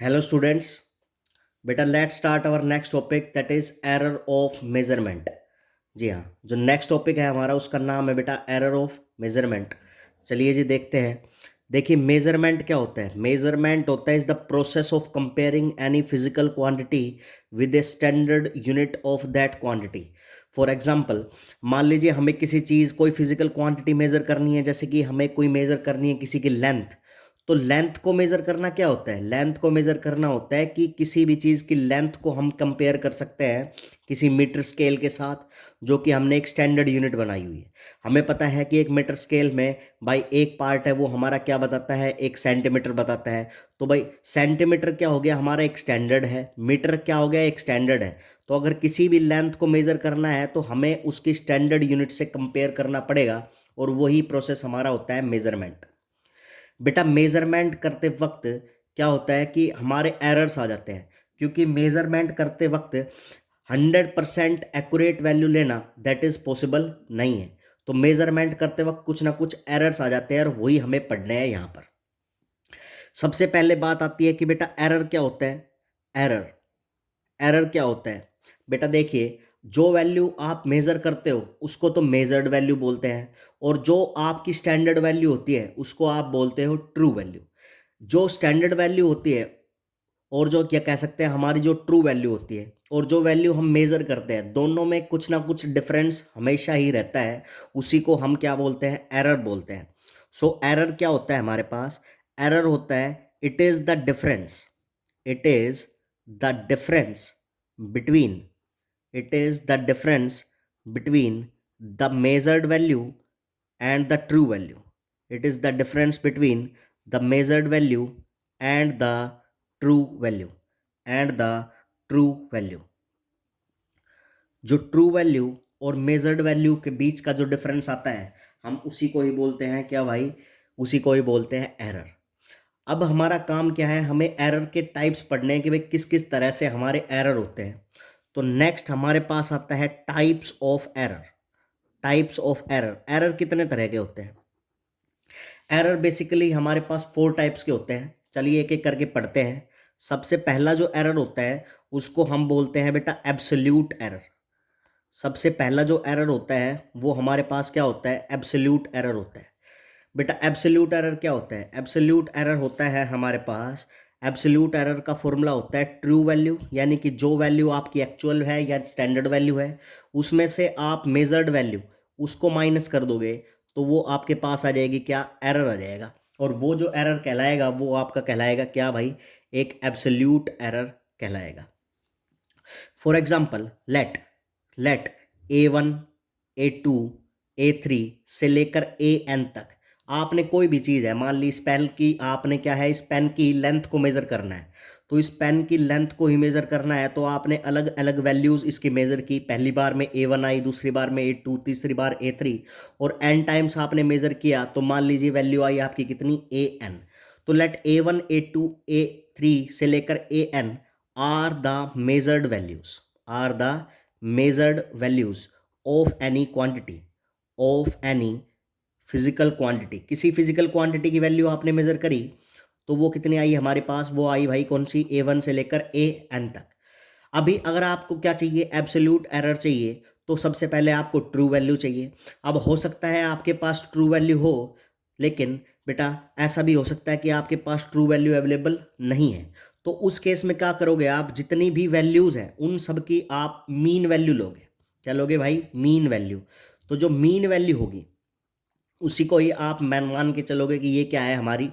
Hello students. बेटा let's start our next topic that is error of measurement. जी हाँ, जो नेक्स्ट टॉपिक है हमारा उसका नाम है बेटा एरर ऑफ मेजरमेंट। चलिए जी देखते हैं। देखिए मेजरमेंट क्या होता है। मेजरमेंट होता है is the process of comparing any physical quantity with a standard unit of that quantity. For example, मान लीजिए हमें किसी चीज़ कोई फिजिकल क्वांटिटी मेजर करनी है, जैसे कि हमें कोई मेजर करनी है किसी की लेंथ। तो लेंथ को मेजर करना क्या होता है। लेंथ को मेजर करना होता है कि किसी भी चीज़ की लेंथ को हम कंपेयर कर सकते हैं किसी मीटर स्केल के साथ, जो कि हमने एक स्टैंडर्ड यूनिट बनाई हुई है। हमें पता है कि एक मीटर स्केल में भाई एक पार्ट है वो हमारा क्या बताता है, एक सेंटीमीटर बताता है। तो भाई सेंटीमीटर क्या हो गया हमारा एक स्टैंडर्ड है, मीटर क्या हो गया एक स्टैंडर्ड है। तो अगर किसी भी लेंथ को मेजर करना है तो हमें उसकी स्टैंडर्ड यूनिट से कंपेयर करना पड़ेगा, और वही प्रोसेस हमारा होता है मेजरमेंट। बेटा मेजरमेंट करते वक्त क्या होता है कि हमारे एरर्स आ जाते हैं, क्योंकि मेजरमेंट करते वक्त 100% एक्यूरेट वैल्यू लेना दैट इज़ पॉसिबल नहीं है। तो मेजरमेंट करते वक्त कुछ ना कुछ एरर्स आ जाते हैं और वही हमें पढ़ने हैं यहाँ पर। सबसे पहले बात आती है कि बेटा एरर क्या होता है। एरर एरर क्या होता है बेटा, देखिए जो वैल्यू आप मेज़र करते हो उसको तो मेजर्ड वैल्यू बोलते हैं, और जो आपकी स्टैंडर्ड वैल्यू होती है उसको आप बोलते हो ट्रू वैल्यू। जो स्टैंडर्ड वैल्यू होती है और जो क्या कह सकते हैं हमारी जो ट्रू वैल्यू होती है, और जो वैल्यू हम मेज़र करते हैं, दोनों में कुछ ना कुछ डिफरेंस हमेशा ही रहता है। उसी को हम क्या बोलते हैं, एरर बोलते हैं। सो एरर क्या होता है हमारे पास। एरर होता है it is the difference, it is the difference between, it is the difference between the measured value and the true value. It is the difference between the measured value and the true value, and the true value. जो true value और measured value के बीच का जो difference आता है, हम उसी को ही बोलते हैं क्या भाई, उसी को ही बोलते हैं एरर। अब हमारा काम क्या है, हमें एरर के टाइप्स पढ़ने हैं कि भाई किस किस तरह से हमारे एरर होते हैं। तो नेक्स्ट हमारे पास आता है types of error. Types of error, error कितने तरह के होते हैं। एरर बेसिकली हमारे पास 4 टाइप्स के होते हैं। चलिए एक एक करके पढ़ते हैं। सबसे पहला जो एरर होता है उसको हम बोलते हैं बेटा एब्सोल्यूट एरर। सबसे पहला जो एरर होता है वो हमारे पास क्या होता है, एब्सोल्यूट एरर होता है। बेटा एब्सोल्यूट एरर क्या होता है। एब्सोल्यूट एरर होता है हमारे पास, एब्सोल्यूट एरर का फॉर्मूला होता है ट्रू वैल्यू, यानी कि जो वैल्यू आपकी एक्चुअल है या स्टैंडर्ड वैल्यू है उसमें से आप मेजर्ड वैल्यू उसको माइनस कर दोगे तो वो आपके पास आ जाएगी क्या, एरर आ जाएगा। और वो जो एरर कहलाएगा वो आपका कहलाएगा क्या भाई, एक एब्सोल्यूट एरर कहलाएगा। For example let let A1 A2 A3 से लेकर AN तक आपने कोई भी चीज़ है, मान ली इस पेन की, आपने क्या है इस पेन की लेंथ को मेज़र करना है। तो इस पेन की लेंथ को ही मेज़र करना है तो आपने अलग अलग वैल्यूज़ इसकी मेज़र की। पहली बार में A1 आई, दूसरी बार में A2, तीसरी बार A3, और n टाइम्स आपने मेज़र किया तो मान लीजिए वैल्यू आई आपकी कितनी, AN। तो लेट A1 A2 A3 से लेकर AN are the measured values, are the measured values of any quantity, of any physical quantity. किसी फिजिकल क्वांटिटी की वैल्यू आपने मेजर करी तो वो कितनी आई हमारे पास, वो आई भाई कौन सी, A1 से लेकर AN तक। अभी अगर आपको क्या चाहिए, एब्सोल्यूट एरर चाहिए, तो सबसे पहले आपको ट्रू वैल्यू चाहिए। अब हो सकता है आपके पास ट्रू वैल्यू हो, लेकिन बेटा ऐसा भी हो सकता है कि आपके पास ट्रू वैल्यू अवेलेबल नहीं है। तो उस केस में क्या करोगे, आप जितनी भी वैल्यूज़ हैं उन सब की आप मीन वैल्यू लोगे। क्या लोगे भाई, मीन वैल्यू। तो जो मीन वैल्यू होगी उसी को ही आप मान के चलोगे कि ये क्या है, हमारी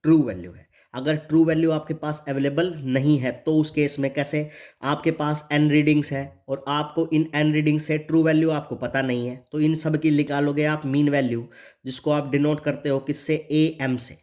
ट्रू वैल्यू है। अगर ट्रू वैल्यू आपके पास अवेलेबल नहीं है तो उस केस में कैसे, आपके पास एन रीडिंग्स है और आपको इन एन रीडिंग से ट्रू वैल्यू आपको पता नहीं है, तो इन सब की निकालोगे आप मीन वैल्यू, जिसको आप डिनोट करते हो किससे, AM से।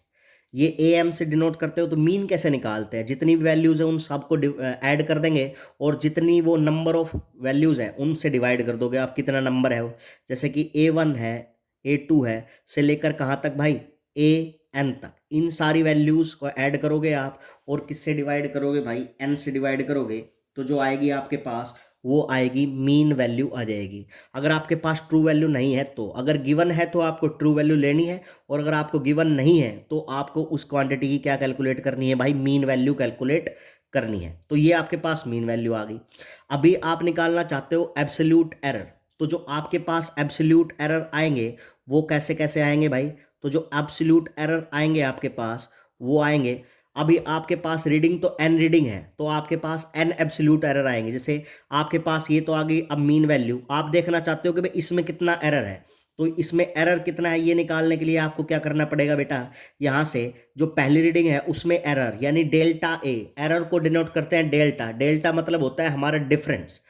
ये AM से डिनोट करते हो तो मीन कैसे निकालते हैं, जितनी भी वैल्यूज़ हैं उन सबको ऐड कर देंगे, और जितनी वो नंबर ऑफ वैल्यूज़ हैं उनसे डिवाइड कर दोगे आप, कितना नंबर है वो। जैसे कि A1 है, A2 है, से लेकर कहाँ तक भाई, AN तक। इन सारी वैल्यूज़ को ऐड करोगे आप और किससे डिवाइड करोगे भाई, N से डिवाइड करोगे, तो जो आएगी आपके पास वो आएगी मीन वैल्यू आ जाएगी। अगर आपके पास ट्रू वैल्यू नहीं है तो, अगर गिवन है तो आपको ट्रू वैल्यू लेनी है, और अगर आपको गिवन नहीं है तो आपको उस क्वांटिटी की क्या कैलकुलेट करनी है भाई, मीन वैल्यू कैलकुलेट करनी है। तो ये आपके पास मीन वैल्यू आ गई। अभी आप निकालना चाहते हो एब्सोल्यूट एरर, तो जो आपके पास एब्सोल्यूट एरर आएंगे वो कैसे कैसे आएंगे भाई, तो जो एब्सोल्यूट एरर आएंगे आपके पास वो आएंगे, अभी आपके पास रीडिंग तो एन रीडिंग है तो आपके पास एन एब्सोल्यूट एरर आएंगे। जैसे आपके पास ये तो आ गई अब मीन वैल्यू, आप देखना चाहते हो कि भाई इसमें कितना एरर है, तो इसमें एरर कितना है ये निकालने के लिए आपको क्या करना पड़ेगा बेटा, यहाँ से जो पहली रीडिंग है उसमें एरर यानी डेल्टा ए, एरर को डिनोट करते हैं डेल्टा, डेल्टा मतलब होता है हमारा डिफरेंस,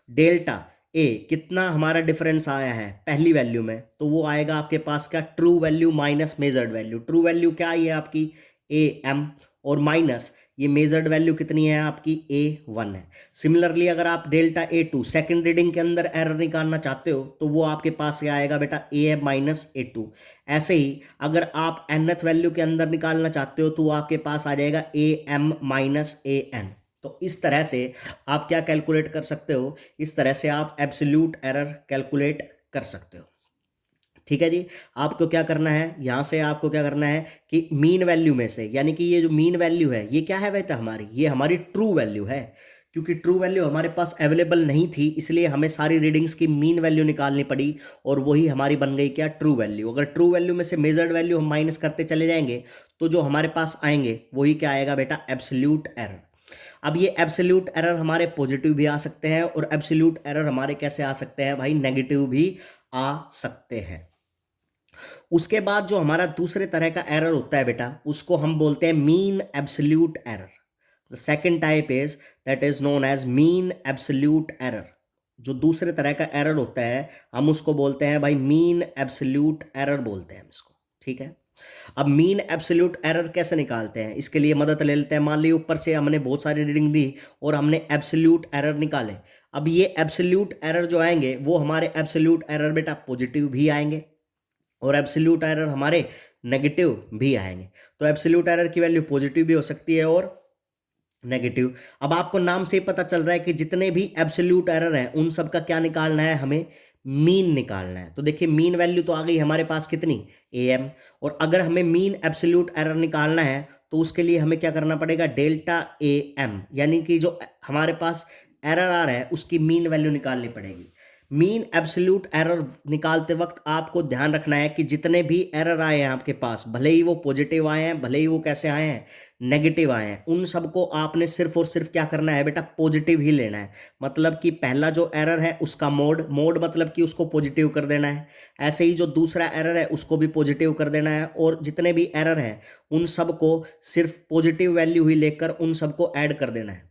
डेल्टा ए कितना हमारा डिफरेंस आया है पहली वैल्यू में, तो वो आएगा आपके पास क्या, true value minus measured value. True value क्या आई है आपकी ए एम, और माइनस ये मेजर्ड वैल्यू कितनी है आपकी ए वन है। सिमिलरली अगर आप delta A two second reading के अंदर एरर निकालना चाहते हो तो वो आपके पास क्या आएगा बेटा, A M minus A two. ऐसे ही अगर आप एनथ वैल्यू के अंदर निकालना चाहते हो तो वो आपके पास आ जाएगा A M minus A N. तो इस तरह से आप क्या कैलकुलेट कर सकते हो, इस तरह से आप एब्सोल्यूट एरर कैलकुलेट कर सकते हो। ठीक है जी, आपको क्या करना है, यहाँ से आपको क्या करना है कि मीन वैल्यू में से, यानी कि ये जो मीन वैल्यू है ये क्या है बेटा हमारी, ये हमारी ट्रू वैल्यू है। क्योंकि ट्रू वैल्यू हमारे पास अवेलेबल नहीं थी इसलिए हमें सारी रीडिंग्स की मीन वैल्यू निकालनी पड़ी, और वही हमारी बन गई क्या, ट्रू वैल्यू। अगर ट्रू वैल्यू में से मेजर्ड वैल्यू हम माइनस करते चले जाएंगे तो जो हमारे पास आएंगे वही क्या आएगा बेटा, एब्सोल्यूट एरर। अब ये एब्सोल्यूट एरर हमारे पॉजिटिव भी आ सकते हैं, और एब्सोल्यूट एरर हमारे कैसे आ सकते हैं भाई, नेगेटिव भी आ सकते हैं। उसके बाद जो हमारा दूसरे तरह का एरर होता है बेटा उसको हम बोलते हैं mean absolute error. The second type is that is known as mean absolute error. जो दूसरे तरह का एरर होता है हम उसको बोलते हैं भाई मीन एब्सोल्यूट एरर बोलते हैं हम इसको। ठीक है, अब मीन एब्सोल्यूट एरर कैसे निकालते हैं, इसके लिए मदद ले लेते हैं। मान लीजिए ऊपर से हमने बहुत सारी रीडिंग ली और हमने एब्सोल्यूट एरर निकाले। अब ये एब्सोल्यूट एरर जो आएंगे वो हमारे एब्सोल्यूट एरर बेटा पॉजिटिव भी आएंगे, और एब्सोल्यूट एरर हमारे नेगेटिव भी आएंगे। तो एब्सोल्यूट एरर की वैल्यू पॉजिटिव भी हो सकती है और नेगेटिव। अब आपको नाम से ही पता चल रहा है कि जितने भी एब्सोल्यूट एरर हैं उन सब का क्या निकालना है, हमें मीन निकालना है। तो देखिए मीन वैल्यू तो आ गई हमारे पास कितनी, ए एम, और अगर हमें मीन एब्सोल्यूट एरर निकालना है तो उसके लिए हमें क्या करना पड़ेगा, डेल्टा ए एम, यानी कि जो हमारे पास एरर आ रहा है उसकी मीन वैल्यू निकालनी पड़ेगी। मीन एब्सोल्यूट एरर निकालते वक्त आपको ध्यान रखना है कि जितने भी एरर आए हैं आपके पास, भले ही वो पॉजिटिव आए हैं भले ही वो कैसे आए हैं, नेगेटिव आए हैं, उन सबको आपने सिर्फ और सिर्फ क्या करना है बेटा, पॉजिटिव ही लेना है। मतलब कि पहला जो एरर है उसका मोड, मोड मतलब कि उसको पॉजिटिव कर देना है। ऐसे ही जो दूसरा एरर है उसको भी पॉजिटिव कर देना है, और जितने भी एरर हैं उन सबको सिर्फ पॉजिटिव वैल्यू ही लेकर उन सबको ऐड कर देना है।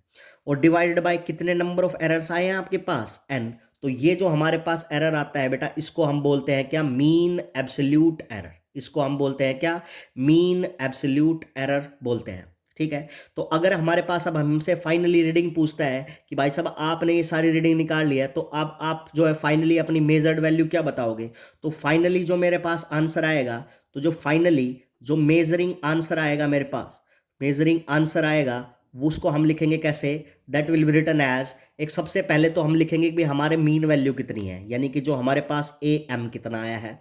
और डिवाइडेड बाय कितने नंबर ऑफ एरर्स आए हैं आपके पास, एन। तो ये जो हमारे पास एरर आता है बेटा इसको हम बोलते हैं क्या, मीन एब्सोल्यूट एरर। इसको हम बोलते हैं क्या, मीन एब्सोल्यूट एरर बोलते हैं। ठीक है, तो अगर हमारे पास अब हमसे फाइनली रीडिंग पूछता है कि भाई साहब आपने ये सारी रीडिंग निकाल लिया है तो अब आप जो है फाइनली अपनी मेजर्ड वैल्यू क्या बताओगे, तो फाइनली जो मेरे पास आंसर आएगा, तो जो फाइनली जो मेजरिंग आंसर आएगा मेरे पास, मेजरिंग आंसर आएगा वो उसको हम लिखेंगे कैसे, that will be written as, एक सबसे पहले तो हम लिखेंगे कि हमारे मीन वैल्यू कितनी है, यानी कि जो हमारे पास ए एम कितना आया है,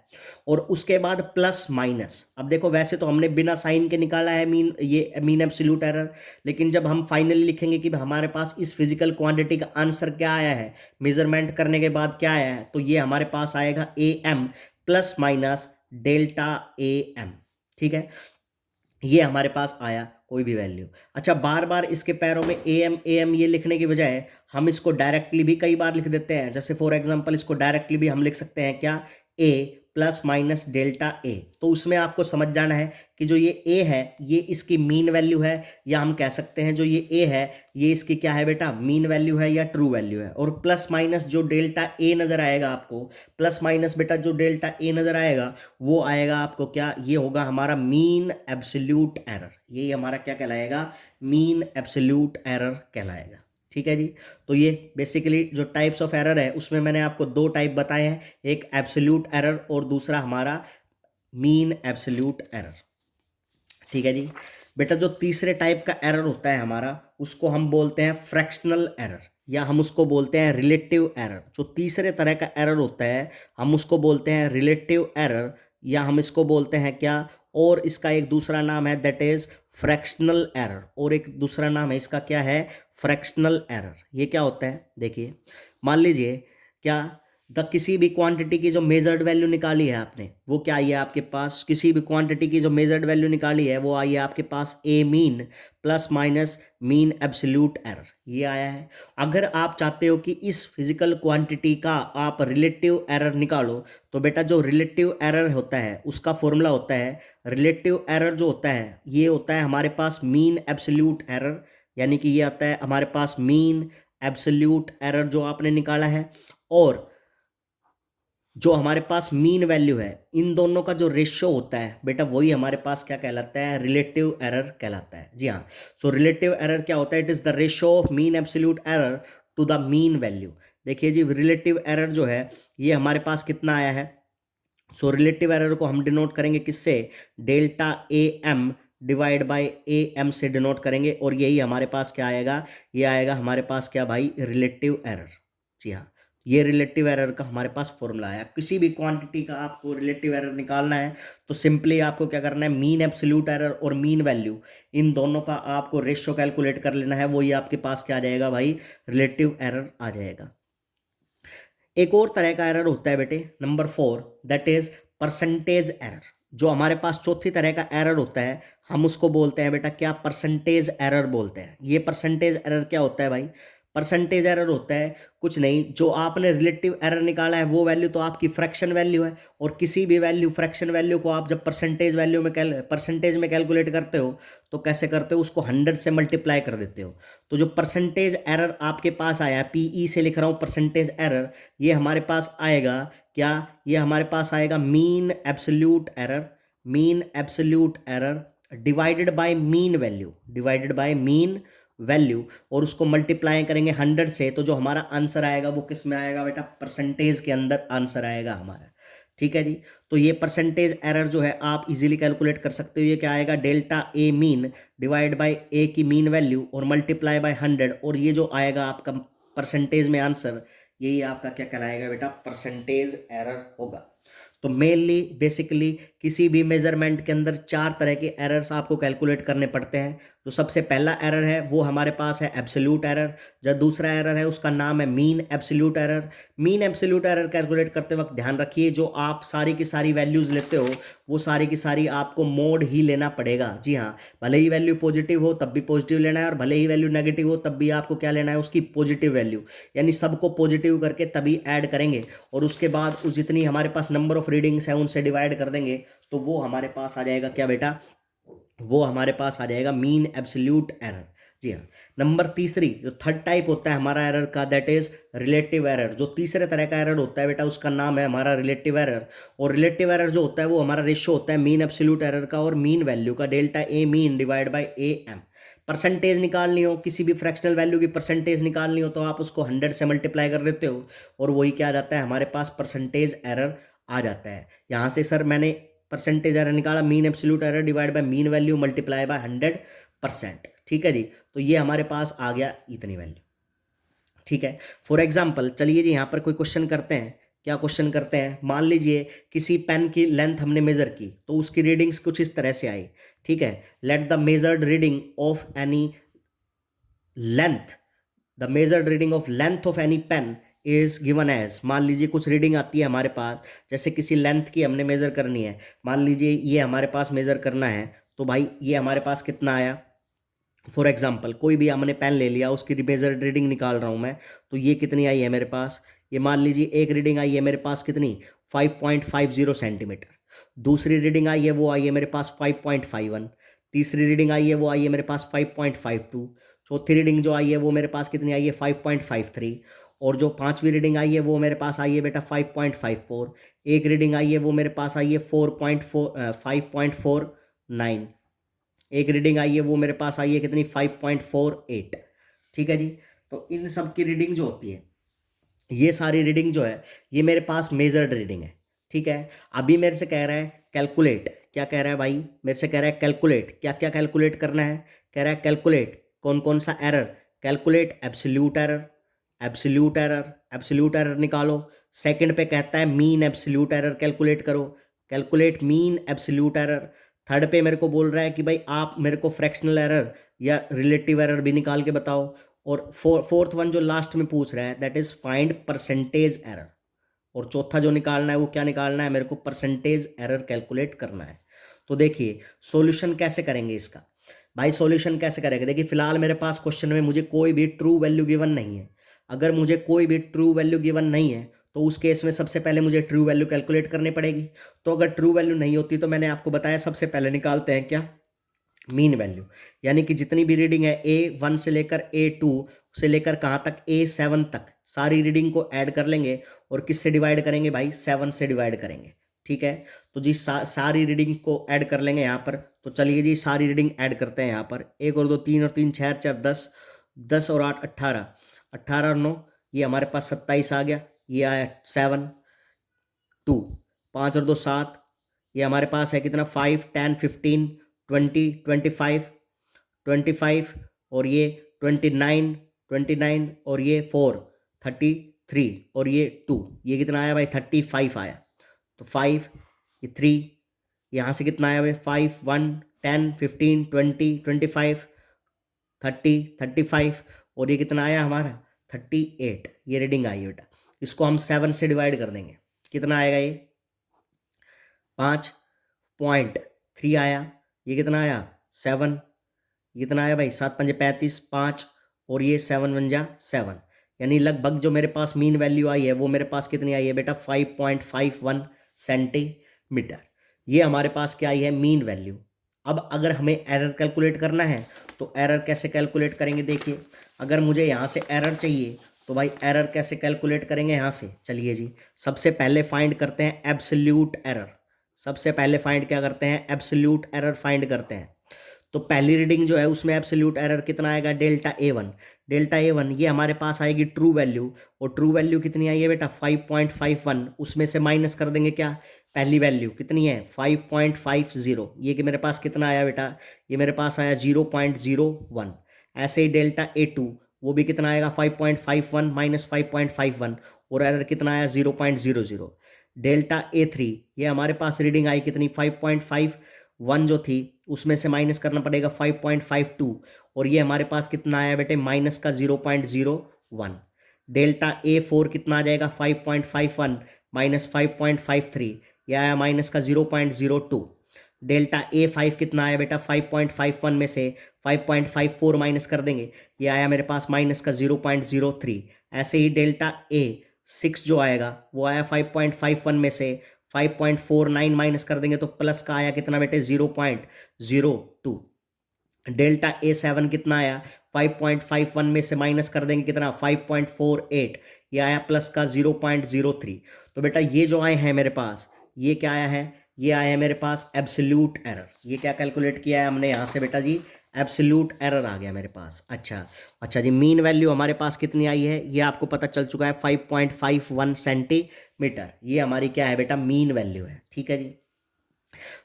और उसके बाद प्लस माइनस। अब देखो वैसे तो हमने बिना साइन के निकाला है मीन, ये मीन एब्सोल्यूट एरर, लेकिन जब हम फाइनली लिखेंगे कि हमारे पास इस फिजिकल क्वांटिटी का आंसर क्या आया है, मेजरमेंट करने के बाद क्या आया है, तो ये हमारे पास आएगा A M plus minus delta A M. ठीक है, ये हमारे पास आया कोई भी वैल्यू। अच्छा, बार बार इसके पैरों में ए एम ये लिखने की बजाय हम इसको डायरेक्टली भी कई बार लिख देते हैं। जैसे फॉर एग्जांपल इसको डायरेक्टली भी हम लिख सकते हैं क्या, ए प्लस माइनस डेल्टा ए। तो उसमें आपको समझ जाना है कि जो ये ए है ये इसकी मीन वैल्यू है, या हम कह सकते हैं जो ये ए है ये इसकी क्या है बेटा, मीन वैल्यू है या ट्रू वैल्यू है। और प्लस माइनस जो डेल्टा ए नज़र आएगा आपको, प्लस माइनस बेटा जो डेल्टा ए नज़र आएगा वो आएगा आपको क्या, ये होगा हमारा मीन एब्सोल्यूट एरर। ये हमारा क्या कहलाएगा, मीन एब्सोल्यूट एरर कहलाएगा। ठीक है जी, तो ये बेसिकली जो टाइप्स ऑफ एरर है उसमें मैंने आपको दो टाइप बताए हैं, एक एब्सोल्यूट एरर और दूसरा हमारा मीन एब्सोल्यूट एरर। ठीक है जी बेटा, जो तीसरे टाइप का एरर होता है हमारा उसको हम बोलते हैं फ्रैक्शनल एरर, या हम उसको बोलते हैं रिलेटिव एरर। जो तीसरे तरह का एरर होता है हम उसको बोलते हैं रिलेटिव एरर, या हम इसको बोलते हैं क्या, और इसका एक दूसरा नाम है दैट इज फ्रैक्शनल एरर, और एक दूसरा नाम है इसका क्या है, फ्रैक्शनल एरर। ये क्या होता है देखिए, मान लीजिए क्या, किसी भी क्वांटिटी की जो मेजर्ड वैल्यू निकाली है आपने, वो क्या आई है आपके पास, किसी भी क्वांटिटी की जो मेजर्ड वैल्यू निकाली है वो आई है आपके पास a mean plus minus mean absolute error, ये आया है। अगर आप चाहते हो कि इस फिजिकल क्वांटिटी का आप रिलेटिव एरर निकालो, तो बेटा जो रिलेटिव एरर होता है उसका फॉर्मूला होता है, रिलेटिव एरर जो होता है ये होता है हमारे पास मीन एब्सोल्यूट एरर, यानी कि ये आता है हमारे पास मीन एब्सोल्यूट एरर जो आपने निकाला है, और जो हमारे पास मीन वैल्यू है इन दोनों का जो रेशियो होता है बेटा वही हमारे पास क्या कहलाता है, रिलेटिव एरर कहलाता है। जी हाँ, सो रिलेटिव एरर क्या होता है, it is the ratio of mean absolute error to the mean value. देखिए जी, रिलेटिव एरर जो है ये हमारे पास कितना आया है, सो रिलेटिव एरर को हम डिनोट करेंगे किससे, delta A M divide by A M से डिनोट करेंगे, और यही हमारे पास क्या आएगा, ये आएगा हमारे पास क्या भाई, रिलेटिव एरर। जी हाँ, ये रिलेटिव एरर का हमारे पास फॉर्मूला आया। किसी भी क्वांटिटी का आपको रिलेटिव एरर निकालना है तो सिंपली आपको क्या करना है, मीन एब्सोल्यूट एरर और मीन वैल्यू इन दोनों का आपको रेशियो कैलकुलेट कर लेना है, वो ये आपके पास क्या आ जाएगा भाई, रिलेटिव एरर आ जाएगा। एक और तरह का एरर होता है बेटे, number 4, that is percentage error. जो हमारे पास चौथी तरह का एरर होता है हम उसको बोलते हैं बेटा क्या, परसेंटेज एरर बोलते हैं। ये परसेंटेज एरर क्या होता है भाई, परसेंटेज एरर होता है कुछ नहीं, जो आपने रिलेटिव एरर निकाला है वो वैल्यू तो आपकी फ्रैक्शन वैल्यू है, और किसी भी वैल्यू फ्रैक्शन वैल्यू को आप जब परसेंटेज वैल्यू में परसेंटेज में कैलकुलेट करते हो तो कैसे करते हो, उसको 100 से मल्टीप्लाई कर देते हो। तो जो परसेंटेज एरर आपके पास आया, पीई से लिख रहा हूँ परसेंटेज एरर, ये हमारे पास आएगा क्या, ये हमारे पास आएगा mean absolute error, mean absolute error divided by mean value, divided by mean value, और उसको मल्टीप्लाई करेंगे 100 से, तो जो हमारा आंसर आएगा वो किस में आएगा बेटा, परसेंटेज के अंदर आंसर आएगा हमारा। ठीक है जी, तो ये परसेंटेज एरर जो है आप इजीली कैलकुलेट कर सकते हो। ये क्या आएगा, delta a mean divide by a की मीन वैल्यू और मल्टीप्लाई बाय 100, और ये जो आएगा आपका परसेंटेज में आंसर, यही आपका क्या कहलाएगा बेटा, परसेंटेज एरर होगा। तो मेनली बेसिकली किसी भी मेजरमेंट के अंदर 4 तरह के एरर्स आपको कैलकुलेट करने पड़ते हैं। जो सबसे पहला एरर है वो हमारे पास है एब्सोल्यूट एरर, जो दूसरा एरर है उसका नाम है mean absolute error. Mean absolute error calculate करते वक्त ध्यान रखिए, जो आप सारी की सारी वैल्यूज़ लेते हो वो सारी की सारी आपको मोड ही लेना पड़ेगा। जी हाँ, भले ही वैल्यू पॉजिटिव हो तब भी पॉजिटिव लेना है, और भले ही वैल्यू नेगेटिव हो तब भी आपको क्या लेना है, उसकी पॉजिटिव वैल्यू, यानी सबको पॉजिटिव करके तभी ऐड करेंगे, और उसके बाद उस जितनी हमारे पास नंबर ऑफ रीडिंग्स है उनसे डिवाइड कर देंगे, तो वो हमारे पास आ जाएगा क्या बेटा, वो हमारे पास आ जाएगा मीन एब्सोल्यूट एरर। जी हाँ, नंबर तीसरी जो थर्ड टाइप होता है हमारा एरर का, दैट इज रिलेटिव एरर। जो तीसरे तरह का एरर होता है बेटा उसका नाम है हमारा रिलेटिव एरर, और रिलेटिव एरर जो होता है वो हमारा रेशियो होता है मीन एब्सोल्यूट एरर का और मीन वैल्यू का, delta a mean divide by A m. Percentage निकालनी हो, किसी भी फ्रैक्शनल वैल्यू की परसेंटेज निकालनी हो, तो आप उसको 100 से मल्टीप्लाई कर देते हो, और वही क्या आ जाता है हमारे पास, परसेंटेज एरर आ जाता है। यहाँ से सर मैंने परसेंटेज एरर निकाला, mean absolute error divide by mean value multiply by 100%। ठीक है जी, तो ये हमारे पास आ गया इतनी वैल्यू। ठीक है, फॉर एग्जाम्पल चलिए जी यहाँ पर कोई क्वेश्चन करते हैं। क्या क्वेश्चन करते हैं, मान लीजिए किसी पेन की लेंथ हमने मेजर की तो उसकी रीडिंग्स कुछ इस तरह से आई। ठीक है, let the measured reading of any length, the measured reading of length of any pen is given as, मान लीजिए कुछ रीडिंग आती है हमारे पास, जैसे किसी लेंथ की हमने मेज़र करनी है, मान लीजिए ये हमारे पास मेज़र करना है, तो भाई ये हमारे पास कितना आया, फॉर एग्जांपल कोई भी हमने पेन ले लिया उसकी मेजर्ड रीडिंग निकाल रहा हूँ मैं, तो ये कितनी आई है मेरे पास, ये मान लीजिए एक रीडिंग आई है मेरे पास कितनी, 5.50 सेंटीमीटर। दूसरी रीडिंग आई है वो आई है मेरे पास 5.51। तीसरी रीडिंग आई है वो आई है मेरे पास 5.52। चौथी रीडिंग जो आई है वो मेरे पास कितनी आई है 5.53। और जो पांचवी रीडिंग आई है वो मेरे पास आई है बेटा 5.54। एक रीडिंग आई है वो मेरे पास आई है 5.49। एक रीडिंग आई है वो मेरे पास आई है कितनी 5.48। ठीक है जी, तो इन सब की रीडिंग जो होती है, ये सारी रीडिंग जो है ये मेरे पास मेजर्ड रीडिंग है। ठीक है, अभी मेरे से कह रहा है कैलकुलेट, क्या कह रहा है भाई, मेरे से कह रहा है कैलकुलेट, क्या क्या कैलकुलेट करना है, कह रहा है कैलकुलेट कौन कौन सा error, calculate absolute error, absolute error निकालो। सेकंड पे कहता है मीन एब्सोल्यूट एरर कैलकुलेट करो, calculate mean absolute error. Third पे मेरे को बोल रहा है कि भाई आप मेरे को फ्रैक्शनल एरर या रिलेटिव एरर भी निकाल के बताओ। और फोर्थ वन जो लास्ट में पूछ रहा है that is find percentage error. और चौथा जो निकालना है वो क्या निकालना है, मेरे को परसेंटेज एरर कैलकुलेट करना है। तो देखिए सॉल्यूशन कैसे करेंगे इसका। भाई सॉल्यूशन कैसे करेंगे, देखिए फिलहाल मेरे पास क्वेश्चन में मुझे कोई भी ट्रू वैल्यू गिवन नहीं है। अगर मुझे कोई भी ट्रू वैल्यू गिवन नहीं है तो उस केस में सबसे पहले मुझे ट्रू वैल्यू कैलकुलेट करनी पड़ेगी। तो अगर ट्रू वैल्यू नहीं होती तो मैंने आपको बताया सबसे पहले निकालते हैं क्या, मीन वैल्यू। यानी कि जितनी भी रीडिंग है A1 से लेकर A2 से लेकर कहाँ तक A7 तक सारी रीडिंग को ऐड कर लेंगे और किससे डिवाइड करेंगे भाई, 7 से डिवाइड करेंगे। ठीक है, तो जी सारी रीडिंग को ऐड कर लेंगे यहाँ पर। तो चलिए जी सारी रीडिंग ऐड करते हैं यहाँ पर। 1 और 2 3 और 3 6 4 10, 10 और 8 18, 18 और 9 ये हमारे पास 27 आ गया। ये आया 7 2, 5 और 2 7, ये हमारे पास है कितना 5 10 15 20 25 25 और ये 29 29 और ये 4 33 और ये 2, ये कितना आया भाई 35 आया। तो 5 ये 3, यहाँ से कितना आया भाई 5 1 10 15 20 25 30 35 और ये कितना आया हमारा 38, ये रीडिंग आई है बेटा। इसको हम 7 से डिवाइड कर देंगे, कितना आएगा ये 5.3 आया। ये कितना आया 7, ये कितना आया भाई 7 पंजे 35 5 और ये 7 वन जा 7, यानी लगभग जो मेरे पास मीन वैल्यू आई है वो मेरे पास कितनी आई है बेटा 5.51 सेंटीमीटर। ये हमारे पास क्या आई है मीन वैल्यू। अब अगर हमें एरर कैलकुलेट करना है तो एरर कैसे कैलकुलेट करेंगे, देखिए अगर मुझे यहाँ से एरर चाहिए तो भाई एरर कैसे कैलकुलेट करेंगे यहाँ से। चलिए जी सबसे पहले फाइंड करते हैं एब्सोल्यूट एरर। सबसे पहले फाइंड क्या करते हैं, एब्सोल्यूट एरर फाइंड करते हैं। तो पहली रीडिंग जो है उसमें एब्सोल्यूट एरर कितना आएगा डेल्टा A1। डेल्टा A1 ये हमारे पास आएगी ट्रू वैल्यू, और ट्रू वैल्यू कितनी आई है बेटा 5.51। उसमें से माइनस कर देंगे क्या, पहली वैल्यू कितनी है 5.50। ये कि मेरे पास कितना आया बेटा, ये मेरे पास आया 0.01। ऐसे ही डेल्टा A2 वो भी कितना आएगा 5.51 माइनस 5.51 और एरर कितना आया 0.00। डेल्टा A3 ये हमारे पास रीडिंग आई कितनी 5.51 जो थी उसमें से माइनस करना पड़ेगा 5.52 और ये हमारे पास कितना आया बेटे माइनस का 0.01। डेल्टा A4 कितना आ जाएगा 5.51 माइनस 5.53, ये आया माइनस का 0.02। डेल्टा A5 कितना आया बेटा 5.51 में से 5.54 माइनस कर देंगे, ये आया मेरे पास माइनस का 0.03। ऐसे ही डेल्टा A6 जो आएगा वो आया 5.51 में से 5.49 माइनस कर देंगे तो प्लस का आया कितना बेटे 0.02। डेल्टा A7 कितना आया 5.51 में से माइनस कर देंगे कितना 5.48, ये आया प्लस का 0.03। तो बेटा ये जो आए हैं मेरे पास ये क्या आया है, ये आया है मेरे पास एब्सोल्यूट एरर। ये क्या कैलकुलेट किया है हमने यहाँ से बेटा जी, एब्सोल्यूट एरर आ गया मेरे पास। अच्छा जी मीन वैल्यू हमारे पास कितनी आई है ये आपको पता चल चुका है 5.51 सेंटीमीटर। ये हमारी क्या है बेटा मीन वैल्यू है। ठीक है जी,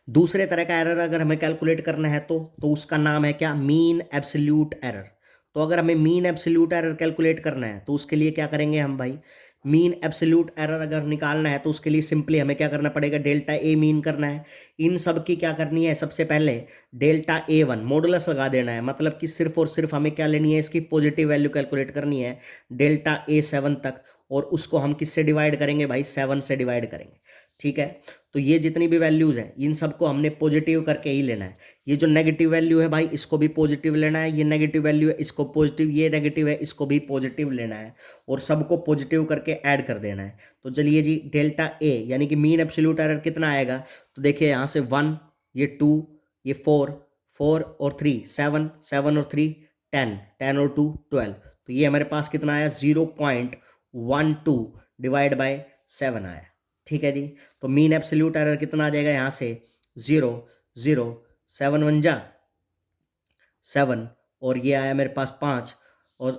दूसरे तरह का एरर अगर हमें कैलकुलेट करना है तो उसका नाम है क्या, मीन एब्सोल्यूट एरर। तो अगर हमें मीन एब्सोल्यूट एरर कैलकुलेट करना है तो उसके लिए क्या करेंगे हम भाई, मीन एब्सोल्यूट एरर अगर निकालना है तो उसके लिए सिंपली हमें क्या करना पड़ेगा, डेल्टा A मीन करना है। इन सब की क्या करनी है, सबसे पहले डेल्टा A1 मॉडुलस लगा देना है, मतलब कि सिर्फ और सिर्फ हमें क्या लेनी है, इसकी पॉजिटिव वैल्यू कैलकुलेट करनी है डेल्टा A7 तक, और उसको हम किससे डिवाइड करेंगे भाई 7 से डिवाइड करेंगे। ठीक है, तो ये जितनी भी वैल्यूज़ हैं इन सबको हमने पॉजिटिव करके ही लेना है। ये जो नेगेटिव वैल्यू है भाई इसको भी पॉजिटिव लेना है, ये नेगेटिव वैल्यू है इसको पॉजिटिव, ये नेगेटिव है इसको भी पॉजिटिव लेना है, और सबको पॉजिटिव करके ऐड कर देना है। तो चलिए जी डेल्टा A यानी कि मीन एब्सोल्यूट एरर कितना आएगा, तो देखिए यहाँ से 1, ये 2, ये 4, 4 और 3 7, 7 और 3 10, 10 और 2 12। तो ये हमारे पास कितना आया 0.12 डिवाइड बाय 7 आया। ठीक है जी, तो मीन एब्सोल्यूट एरर कितना आ जाएगा यहाँ से 0 0 7 1 जा 7, और ये आया मेरे पास 5 और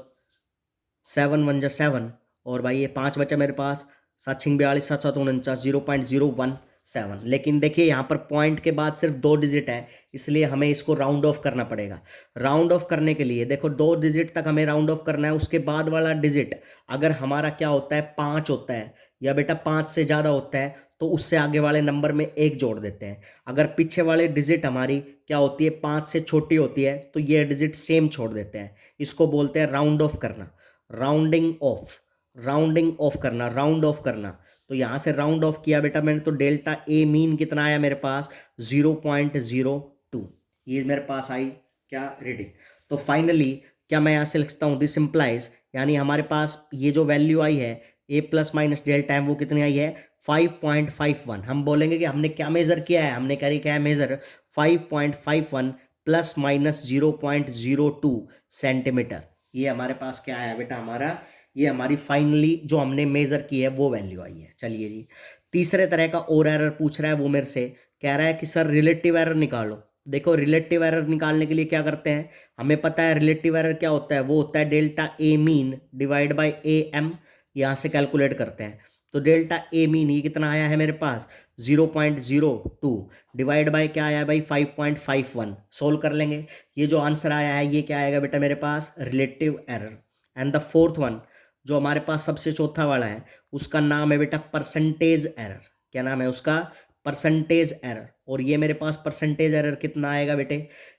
7 1 जा 7, और भाई ये 5 बचा मेरे पास 7 6 42 7 7 49 0.01 7। लेकिन देखिए यहाँ पर पॉइंट के बाद सिर्फ 2 डिजिट है, इसलिए हमें इसको राउंड ऑफ करना पड़ेगा। राउंड ऑफ करने के लिए देखो 2 डिजिट तक हमें राउंड ऑफ करना है, उसके बाद वाला डिजिट अगर हमारा क्या होता है 5 होता है या बेटा 5 से ज़्यादा होता है तो उससे आगे वाले नंबर में 1 जोड़ देते हैं। अगर पीछे वाले डिजिट हमारी क्या होती है 5 से छोटी होती है तो ये डिजिट सेम छोड़ देते हैं। इसको बोलते हैं राउंड ऑफ करना, राउंडिंग ऑफ, राउंडिंग ऑफ करना, राउंड ऑफ करना। तो यहाँ से राउंड ऑफ किया बेटा मैंने, तो डेल्टा ए मीन कितना आया मेरे पास 0.02, ये मेरे पास आई क्या रीडिंग। तो फाइनली क्या मैं यहाँ से लिखता हूँ दिस इम्प्लाइज, यानी हमारे पास ये जो वैल्यू आई है ए प्लस माइनस डेल्टा वो कितनी आई है 5.51। हम बोलेंगे कि हमने क्या मेज़र किया है, हमने क्या है मेज़र 5.51 प्लस माइनस 0.02 सेंटीमीटर। ये हमारे पास क्या आया बेटा हमारा, ये हमारी फाइनली जो हमने मेज़र की है वो वैल्यू आई है। चलिए जी, तीसरे तरह का और एरर पूछ रहा है, वो मेरे से कह रहा है कि सर रिलेटिव एरर निकालो। देखो रिलेटिव एरर निकालने के लिए क्या करते हैं, हमें पता है रिलेटिव एरर क्या होता है, वो होता है delta a mean divide by A m, यहाँ से कैलकुलेट करते हैं। तो डेल्टा ए मीन ये कितना आया है मेरे पास 0.02 डिवाइड बाय क्या आया है भाई 5.51, सोल्व कर लेंगे। ये जो आंसर आया है ये क्या आएगा बेटा मेरे पास relative error. And the fourth one जो हमारे पास सबसे चौथा वाला है उसका नाम है बेटा परसेंटेज एरर। क्या नाम है उसका, परसेंटेज एरर। और ये मेरे पास परसेंटेज एरर कितना आएगा बेटे,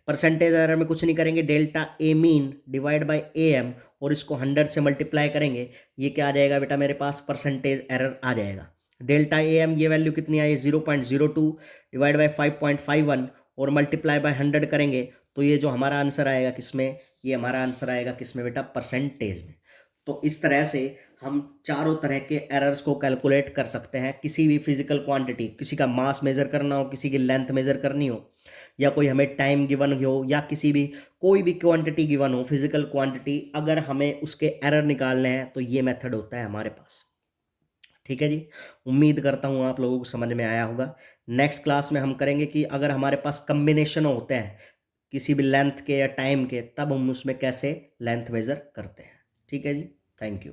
परसेंटेज एरर में कुछ नहीं करेंगे, delta a mean divide by A M और इसको 100 से मल्टीप्लाई करेंगे, ये क्या आ जाएगा बेटा मेरे पास परसेंटेज एरर आ जाएगा। डेल्टा ए एम ये वैल्यू कितनी आई 0.02 डिवाइड बाय 5.51 और मल्टीप्लाई बाय 100 करेंगे तो ये जो हमारा आंसर आएगा किसमें, ये हमारा आंसर आएगा किसमें बेटा परसेंटेज में। तो इस तरह से हम चारों तरह के एरर्स को कैलकुलेट कर सकते हैं। किसी भी फिजिकल क्वांटिटी, किसी का मास मेज़र करना हो, किसी की लेंथ मेज़र करनी हो, या कोई हमें टाइम गिवन हो, या किसी भी कोई भी क्वांटिटी गिवन हो फिजिकल क्वांटिटी, अगर हमें उसके एरर निकालने हैं तो ये मेथड होता है हमारे पास। ठीक है जी, उम्मीद करता हूँ आप लोगों को समझ में आया होगा। नेक्स्ट क्लास में हम करेंगे कि अगर हमारे पास कम्बिनेशन होते हैं किसी भी लेंथ के या टाइम के, तब हम उसमें कैसे लेंथ मेज़र करते हैं। ठीक है जी, थैंक यू।